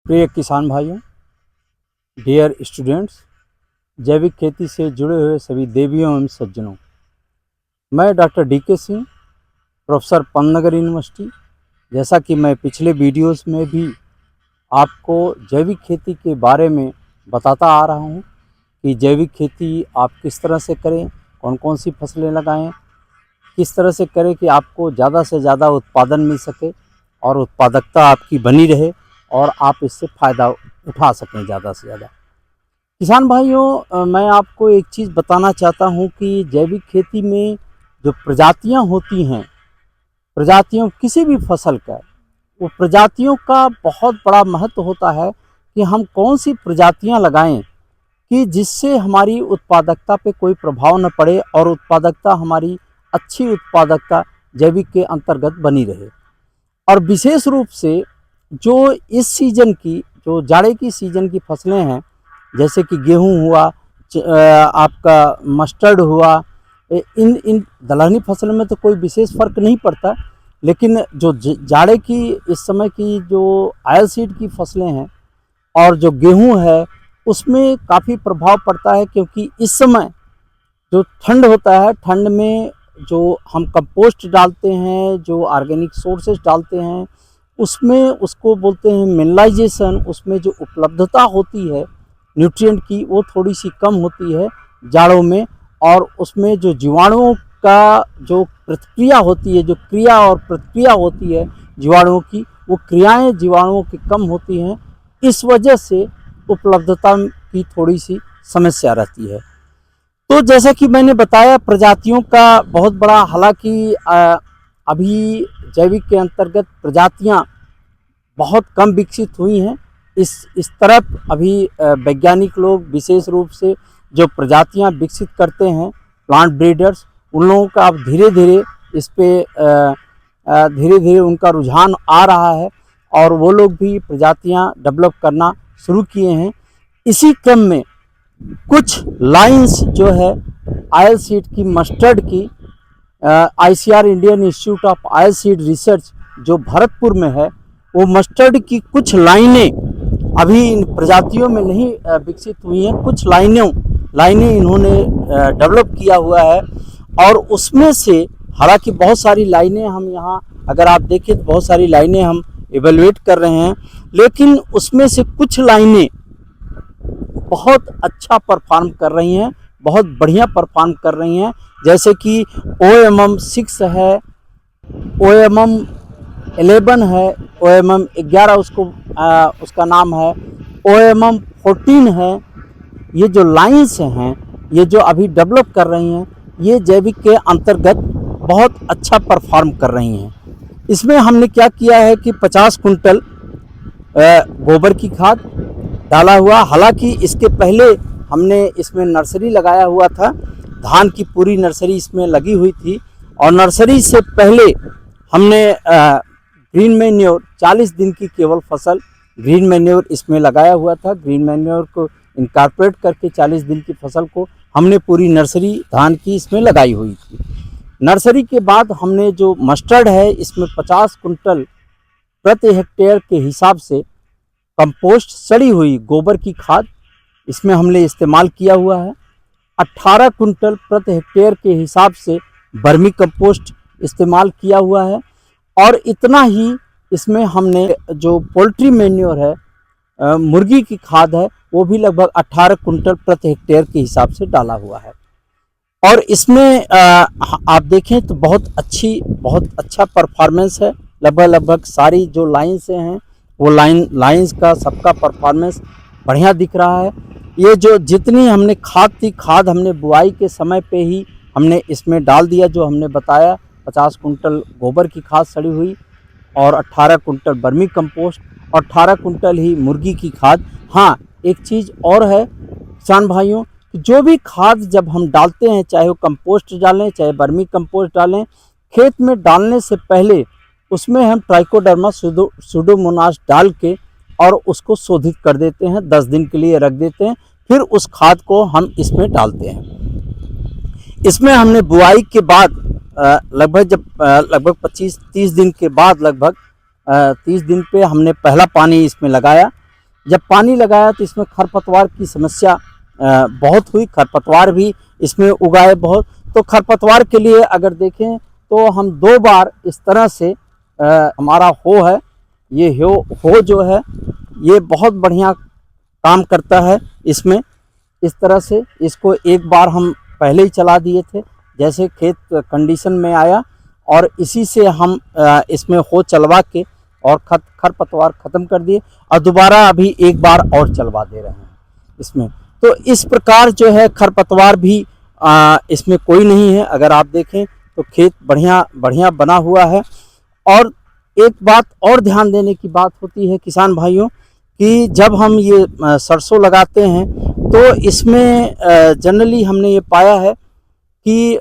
प्रिय किसान भाइयों, डियर स्टूडेंट्स, जैविक खेती से जुड़े हुए सभी देवियों एवं सज्जनों, मैं doctor DK. Singh, professor Pantnagar university. जैसा कि मैं पिछले वीडियोस में भी आपको जैविक खेती के बारे में बताता आ रहा हूं कि जैविक खेती आप किस तरह से करें, कौन कौन सी फसलें लगाएं, किस तरह से करें कि आपको ज़्यादा से ज़्यादा उत्पादन मिल सके और उत्पादकता आपकी बनी रहे और आप इससे फ़ायदा उठा सकें ज़्यादा से ज़्यादा। किसान भाइयों, मैं आपको एक चीज़ बताना चाहता हूं कि जैविक खेती में जो प्रजातियां होती हैं, प्रजातियों किसी भी फसल का, वो प्रजातियों का बहुत बड़ा महत्व होता है कि हम कौन सी प्रजातियां लगाएं कि जिससे हमारी उत्पादकता पे कोई प्रभाव न पड़े और उत्पादकता हमारी अच्छी उत्पादकता जैविक के अंतर्गत बनी रहे। और विशेष रूप से जो इस सीज़न की, जो जाड़े की सीज़न की फसलें हैं, जैसे कि गेहूं हुआ, आपका मस्टर्ड हुआ, इन दलहनी फसलों में तो कोई विशेष फ़र्क नहीं पड़ता, लेकिन जो जाड़े की इस समय की जो ऑयल सीड की फसलें हैं और जो गेहूं है, उसमें काफ़ी प्रभाव पड़ता है, क्योंकि इस समय जो ठंड होता है, ठंड में जो हम कंपोस्ट डालते हैं, जो ऑर्गेनिक सोर्सेज डालते हैं, उसमें उसको बोलते हैं मिनरलाइजेशन, उसमें जो उपलब्धता होती है न्यूट्रिएंट की, वो थोड़ी सी कम होती है जाड़ों में। और उसमें जो जीवाणुओं का जो प्रतिक्रिया होती है, जो क्रिया और प्रतिक्रिया होती है जीवाणुओं की, वो क्रियाएं जीवाणुओं की कम होती हैं। इस वजह से उपलब्धता की थोड़ी सी समस्या रहती है। तो जैसा कि मैंने बताया, प्रजातियों का बहुत बड़ा, हालांकि अभी जैविक के अंतर्गत प्रजातियां बहुत कम विकसित हुई हैं। इस तरफ अभी वैज्ञानिक लोग विशेष रूप से जो प्रजातियां विकसित करते हैं, प्लांट ब्रीडर्स, उन लोगों का अब धीरे धीरे इस पर धीरे धीरे उनका रुझान आ रहा है और वो लोग भी प्रजातियां डेवलप करना शुरू किए हैं। इसी क्रम में कुछ लाइंस जो है ऑयल सीड की, मस्टर्ड की, ICAR Indian institute of oil seed research जो भरतपुर में है, वो मस्टर्ड की कुछ लाइनें अभी इन प्रजातियों में नहीं विकसित हुई हैं। कुछ लाइनें इन्होंने डेवलप किया हुआ है और उसमें से, हालांकि बहुत सारी लाइनें हम यहाँ अगर आप देखें तो बहुत सारी लाइनें हम इवेलुएट कर रहे हैं, लेकिन उसमें से कुछ लाइनें बहुत अच्छा परफॉर्म कर रही हैं, बहुत बढ़िया परफॉर्म कर रही हैं। जैसे कि OMM 6 है, OMM 11 है, OMM 11 उसका नाम है, OMM 14 है। ये जो लाइन्स हैं, ये जो अभी डेवलप कर रही हैं, ये जैविक के अंतर्गत बहुत अच्छा परफॉर्म कर रही हैं। इसमें हमने क्या किया है कि 50 कुंटल गोबर की खाद डाला हुआ। हालांकि इसके पहले हमने इसमें नर्सरी लगाया हुआ था, धान की पूरी नर्सरी इसमें लगी हुई थी, और नर्सरी से पहले हमने ग्रीन मैन्योर, 40 दिन की केवल फसल ग्रीन मैन्योर इसमें लगाया हुआ था। ग्रीन मैन्योर को इनकॉर्पोरेट करके 40 दिन की फसल को हमने पूरी नर्सरी धान की इसमें लगाई हुई थी। नर्सरी के बाद हमने जो मस्टर्ड है, इसमें 50 कुंटल प्रति हेक्टेयर के हिसाब से कंपोस्ट, सड़ी हुई गोबर की खाद इसमें हमने इस्तेमाल किया हुआ है। 18 कुंटल प्रति हेक्टेयर के हिसाब से वर्मी कंपोस्ट इस्तेमाल किया हुआ है। और इतना ही इसमें हमने जो पोल्ट्री मैन्योर है, मुर्गी की खाद है, वो भी लगभग 18 कुंटल प्रति हेक्टेयर के हिसाब से डाला हुआ है। और इसमें आप देखें तो बहुत अच्छा परफॉर्मेंस है। लगभग सारी जो लाइन से हैं, वो लाइंस का सबका परफॉर्मेंस बढ़िया दिख रहा है। ये जो जितनी हमने खाद थी, खाद हमने बुआई के समय पे ही हमने इसमें डाल दिया, जो हमने बताया, 50 कुंटल गोबर की खाद सड़ी हुई और 18 कुंटल वर्मी कंपोस्ट और 18 कुंटल ही मुर्गी की खाद। हाँ, एक चीज़ और है किसान भाइयों, जो भी खाद जब हम डालते हैं, चाहे वो कंपोस्ट डालें, चाहे वर्मी कंपोस्ट डालें, खेत में डालने से पहले उसमें हम ट्राइकोडर्मा सूडोमोनास डाल के और उसको शोधित कर देते हैं, 10 दिन के लिए रख देते हैं, फिर उस खाद को हम इसमें डालते हैं। इसमें हमने बुआई के बाद लगभग 25-30 दिन के बाद, लगभग 30 दिन पे हमने पहला पानी इसमें लगाया जब पानी लगाया तो इसमें खरपतवार की समस्या बहुत हुई, खरपतवार भी इसमें उगाए बहुत। तो खरपतवार के लिए अगर देखें तो हम 2 बार इस तरह से हमारा हो है, ये हो जो है ये बहुत बढ़िया काम करता है। इसमें इस तरह से इसको एक बार हम पहले ही चला दिए थे, जैसे खेत कंडीशन में आया, और इसी से हम इसमें हो चलवा के और खरपतवार ख़त्म कर दिए, और दोबारा अभी एक बार और चलवा दे रहे हैं इसमें। तो इस प्रकार जो है खरपतवार भी इसमें कोई नहीं है। अगर आप देखें तो खेत बढ़िया बना हुआ है। और एक बात और ध्यान देने की बात होती है किसान भाइयों, कि जब हम ये सरसों लगाते हैं तो इसमें जनरली हमने ये पाया है कि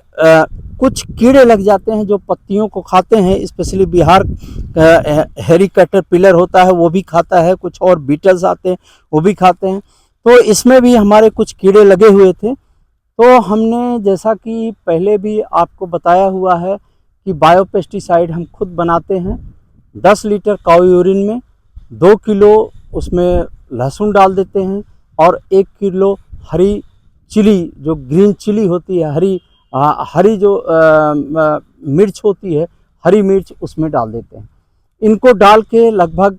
कुछ कीड़े लग जाते हैं जो पत्तियों को खाते हैं, स्पेशली बिहार हेरी कैटरपिलर होता है वो भी खाता है, कुछ और बीटल्स आते हैं वो भी खाते हैं। तो इसमें भी हमारे कुछ कीड़े लगे हुए थे। तो हमने, जैसा कि पहले भी आपको बताया हुआ है, कि बायोपेस्टिसाइड हम खुद बनाते हैं। 10 लीटर काऊ यूरिन में 2 किलो उसमें लहसुन डाल देते हैं, और 1 किलो हरी चिली, जो ग्रीन चिली होती है, हरी जो मिर्च होती है, हरी मिर्च उसमें डाल देते हैं। इनको डाल के लगभग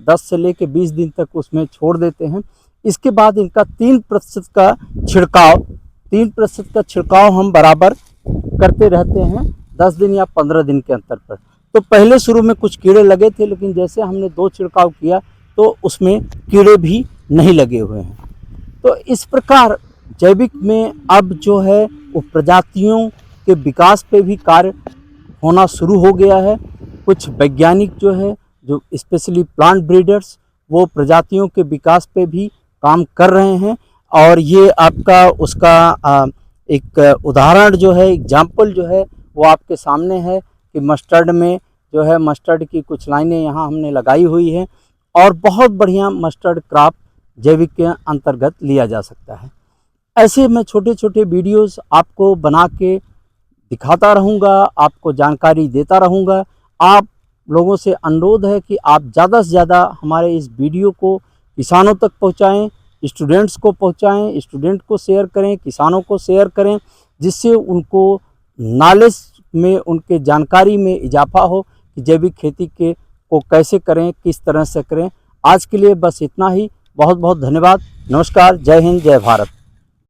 10 से लेके 20 दिन तक उसमें छोड़ देते हैं। इसके बाद इनका 3% का छिड़काव हम बराबर करते रहते हैं 10 दिन या 15 दिन के अंतर पर। तो पहले शुरू में कुछ कीड़े लगे थे, लेकिन जैसे हमने 2 छिड़काव किया तो उसमें कीड़े भी नहीं लगे हुए हैं। तो इस प्रकार जैविक में अब जो है वो प्रजातियों के विकास पे भी कार्य होना शुरू हो गया है। कुछ वैज्ञानिक जो है, जो स्पेशली प्लांट ब्रीडर्स, वो प्रजातियों के विकास पे भी काम कर रहे हैं। और ये आपका उसका एक उदाहरण जो है, एग्जाम्पल जो है वो आपके सामने है, कि मस्टर्ड में जो है, मस्टर्ड की कुछ लाइनें यहाँ हमने लगाई हुई हैं, और बहुत बढ़िया मस्टर्ड क्रॉप जैविक के अंतर्गत लिया जा सकता है। ऐसे मैं छोटे छोटे वीडियोस आपको बना के दिखाता रहूँगा, आपको जानकारी देता रहूँगा। आप लोगों से अनुरोध है कि आप ज़्यादा से ज़्यादा हमारे इस वीडियो को किसानों तक पहुँचाएँ, स्टूडेंट्स को पहुँचाएँ, स्टूडेंट को शेयर करें, किसानों को शेयर करें, जिससे उनको नॉलेज में, उनके जानकारी में इजाफा हो कि जैविक खेती को कैसे करें, किस तरह से करें। आज के लिए बस इतना ही। बहुत बहुत धन्यवाद। नमस्कार। जय हिंद, जय भारत।